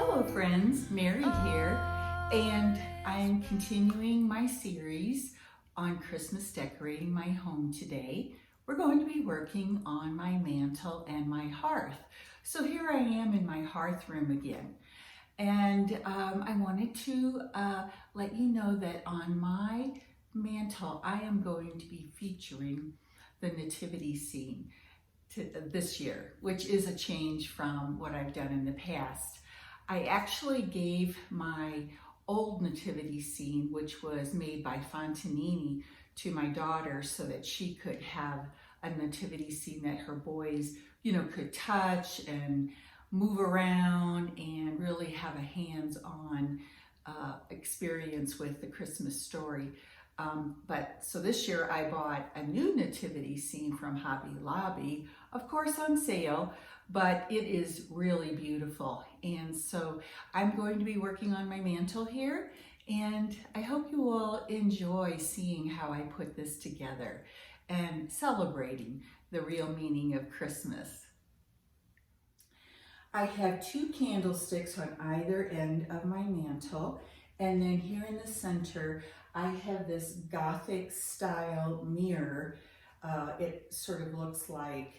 Hello friends, Mary here, and I am continuing my series on Christmas decorating my home today. We're going to be working on my mantle and my hearth. So here I am in my hearth room again. And I wanted to let you know that on my mantle, I am going to be featuring the Nativity Scene this year, which is a change from what I've done in the past. I actually gave my old nativity scene, which was made by Fontanini, to my daughter so that she could have a nativity scene that her boys, could touch and move around and really have a hands-on experience with the Christmas story. So this year I bought a new nativity scene from Hobby Lobby, of course on sale, but it is really beautiful. And so I'm going to be working on my mantle here, and I hope you will enjoy seeing how I put this together and celebrating the real meaning of Christmas. I have 2 candlesticks on either end of my mantle, and then here in the center I have this Gothic style mirror. It sort of looks like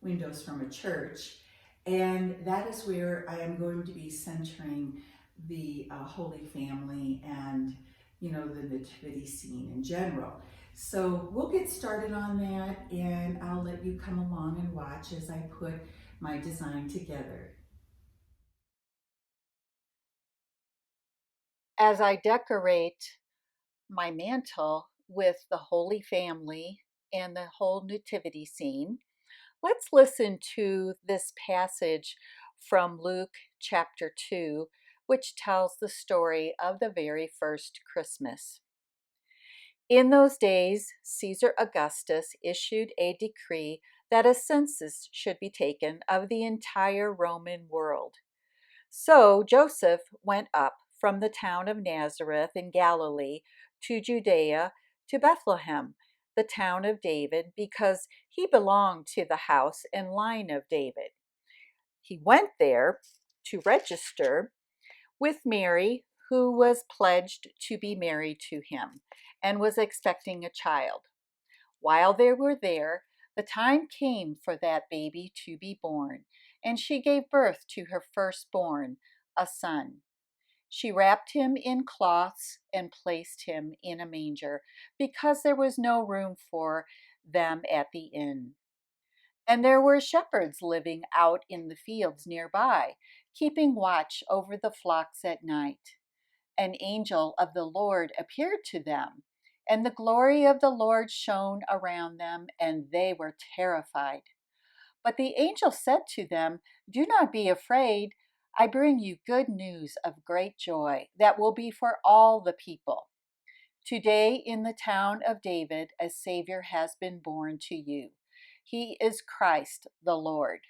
windows from a church, and that is where I am going to be centering the Holy Family and the nativity scene in general. So we'll get started on that, and I'll let you come along and watch as I put my design together. As I decorate my mantle with the Holy Family and the whole nativity scene, let's listen to this passage from Luke chapter 2, which tells the story of the very first Christmas. In those days, Caesar Augustus issued a decree that a census should be taken of the entire Roman world. So Joseph went up from the town of Nazareth in Galilee to Judea to Bethlehem, the town of David, because he belonged to the house and line of David. He went there to register with Mary, who was pledged to be married to him and was expecting a child. While they were there, the time came for that baby to be born, and she gave birth to her firstborn, a son. She wrapped him in cloths and placed him in a manger, because there was no room for them at the inn. And there were shepherds living out in the fields nearby, keeping watch over the flocks at night. An angel of the Lord appeared to them, and the glory of the Lord shone around them, and they were terrified. But the angel said to them, "Do not be afraid. I bring you good news of great joy that will be for all the people. Today in the town of David, a Savior has been born to you. He is Christ the Lord.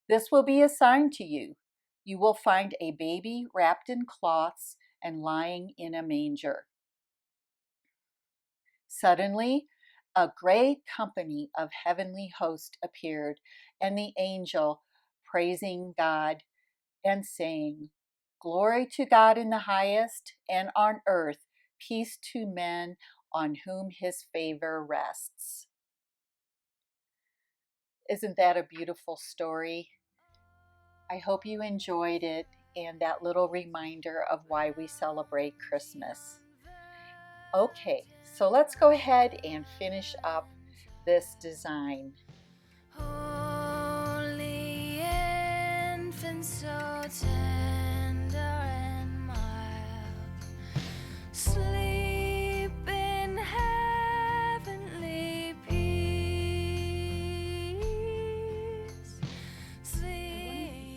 This will be a sign to you. You will find a baby wrapped in cloths and lying in a manger." Suddenly, a great company of heavenly hosts appeared, and the angel praising God and saying, "Glory to God in the highest, and on earth peace to men on whom his favor rests." Isn't that a beautiful story? I hope you enjoyed it and that little reminder of why we celebrate Christmas. Okay, so let's go ahead and finish up this design. Holy infant, so tender and mild, sleep in heavenly peace.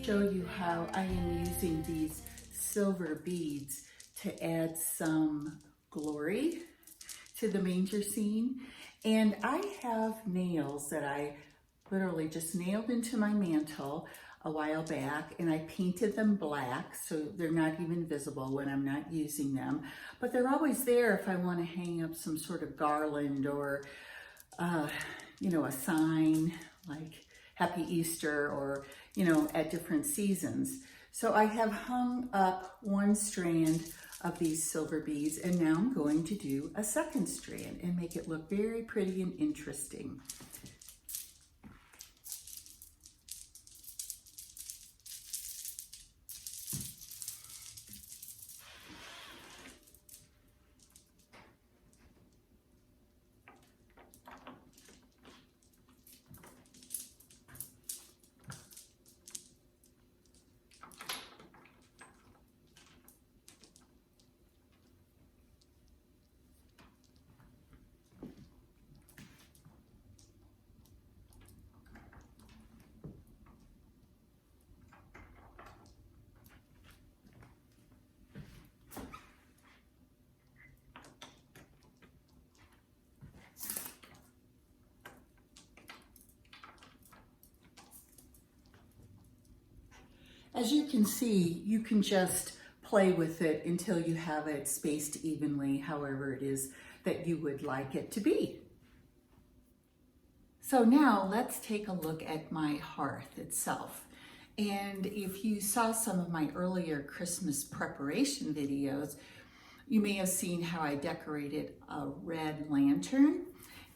Show you how I am using these silver beads to add some glory to the manger scene. And I have nails that I literally just nailed into my mantle a while back, and I painted them black so they're not even visible when I'm not using them, but they're always there if I want to hang up some sort of garland or a sign like Happy Easter or at different seasons. So I have hung up one strand of these silver beads, and now I'm going to do a second strand and make it look very pretty and interesting. As you can see, you can just play with it until you have it spaced evenly, however it is that you would like it to be. So now let's take a look at my hearth itself. And if you saw some of my earlier Christmas preparation videos, you may have seen how I decorated a red lantern.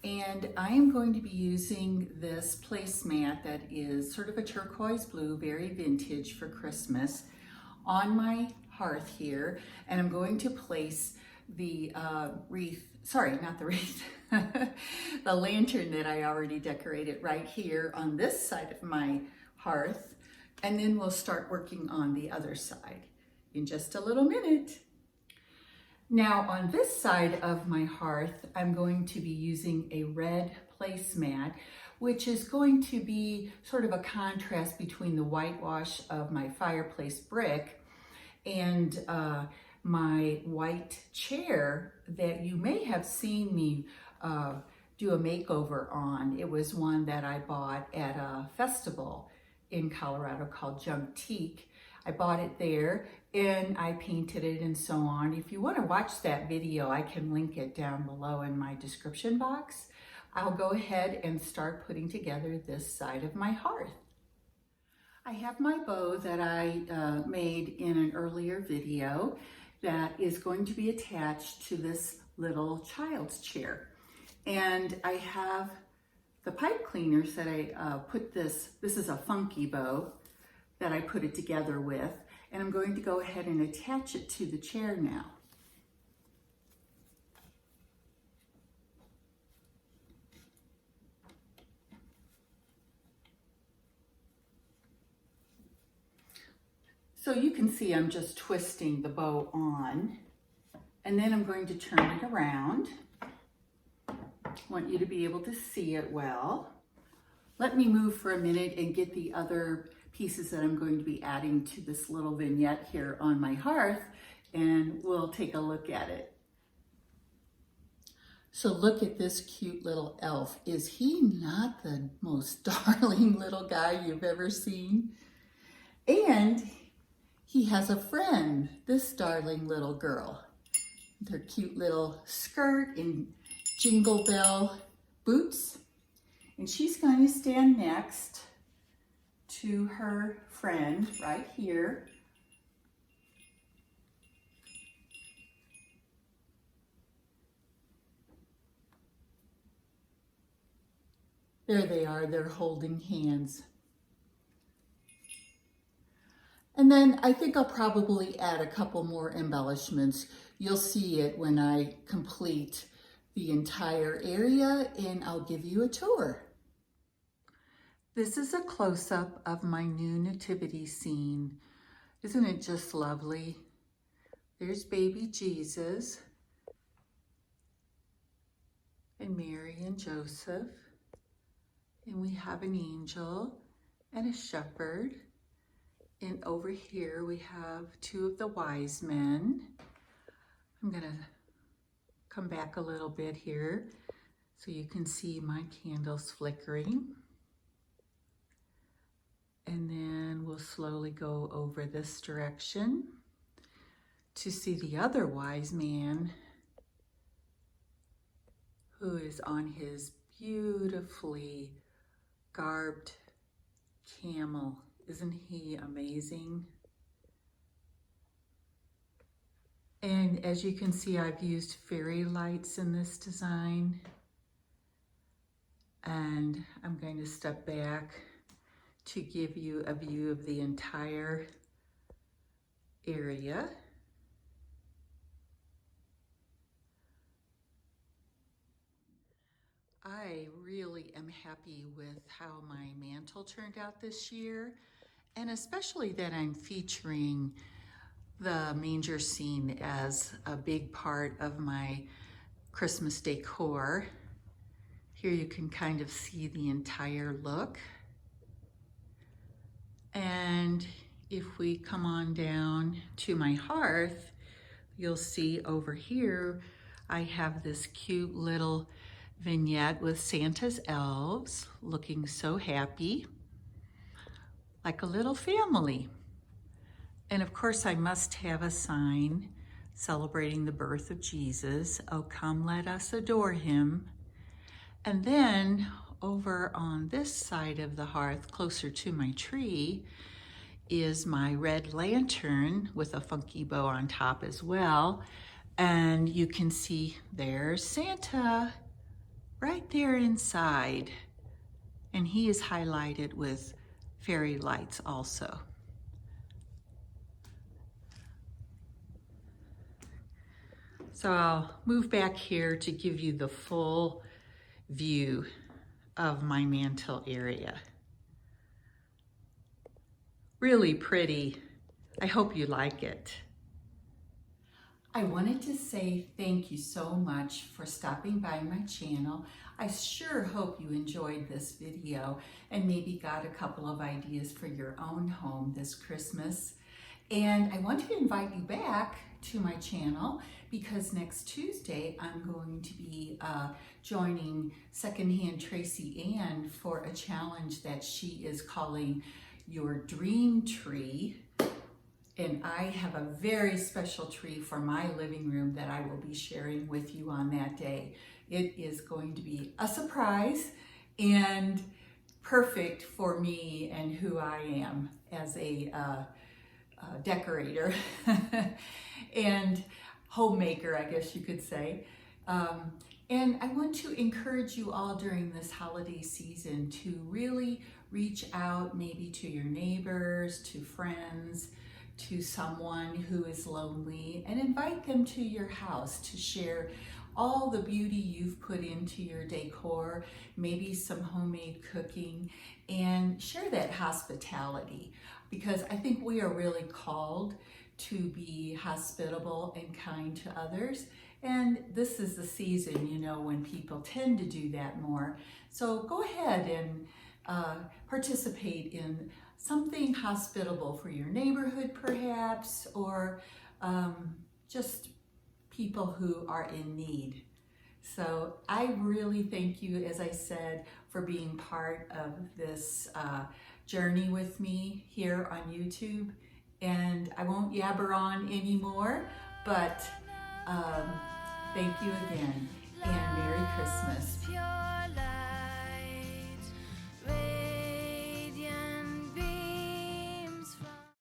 And I am going to be using this placemat that is sort of a turquoise blue, very vintage for Christmas, on my hearth here. And I'm going to place the the lantern that I already decorated right here on this side of my hearth. And then we'll start working on the other side in just a little minute. Now on this side of my hearth, I'm going to be using a red placemat, which is going to be sort of a contrast between the whitewash of my fireplace brick and my white chair that you may have seen me do a makeover on. It was one that I bought at a festival in Colorado called Juntique. I bought it there and I painted it and so on. If you want to watch that video, I can link it down below in my description box. I'll go ahead and start putting together this side of my hearth. I have my bow that I made in an earlier video that is going to be attached to this little child's chair. And I have the pipe cleaners that I put this is a funky bow that I put it together with, and I'm going to go ahead and attach it to the chair now. So you can see I'm just twisting the bow on, and then I'm going to turn it around. I want you to be able to see it well. Let me move for a minute and get the other pieces that I'm going to be adding to this little vignette here on my hearth, and we'll take a look at it. So look at this cute little elf. Is he not the most darling little guy you've ever seen? And he has a friend, this darling little girl. Their cute little skirt and jingle bell boots. And she's going to stand next to her friend right here. There they are, they're holding hands. And then I think I'll probably add a couple more embellishments. You'll see it when I complete the entire area and I'll give you a tour. This is a close-up of my new nativity scene. Isn't it just lovely? There's baby Jesus and Mary and Joseph. And we have an angel and a shepherd. And over here we have two of the wise men. I'm gonna come back a little bit here so you can see my candles flickering. And then we'll slowly go over this direction to see the other wise man who is on his beautifully garbed camel. Isn't he amazing? And as you can see, I've used fairy lights in this design. And I'm going to step back to give you a view of the entire area. I really am happy with how my mantle turned out this year, and especially that I'm featuring the manger scene as a big part of my Christmas decor. Here you can kind of see the entire look. And if we come on down to my hearth, you'll see over here, I have this cute little vignette with Santa's elves looking so happy, like a little family. And of course, I must have a sign celebrating the birth of Jesus. Oh, come, let us adore him. And then over on this side of the hearth, closer to my tree, is my red lantern with a funky bow on top as well. And you can see there's Santa right there inside. And he is highlighted with fairy lights also. So I'll move back here to give you the full view of my mantle area. Really pretty. I hope you like it. I wanted to say thank you so much for stopping by my channel. I sure hope you enjoyed this video and maybe got a couple of ideas for your own home this Christmas. And I want to invite you back to my channel because next Tuesday I'm going to be joining Secondhand Tracy Ann for a challenge that she is calling Your Dream Tree. And I have a very special tree for my living room that I will be sharing with you on that day. It is going to be a surprise and perfect for me and who I am as a decorator and homemaker, I guess you could say. And I want to encourage you all during this holiday season to really reach out maybe to your neighbors, to friends, to someone who is lonely, and invite them to your house to share all the beauty you've put into your decor, maybe some homemade cooking, and share that hospitality, because I think we are really called to be hospitable and kind to others. And this is the season, you know, when people tend to do that more. So go ahead and participate in something hospitable for your neighborhood perhaps, or just people who are in need. So I really thank you, as I said, for being part of this journey with me here on YouTube. And I won't yabber on anymore, but thank you again, and Merry Christmas.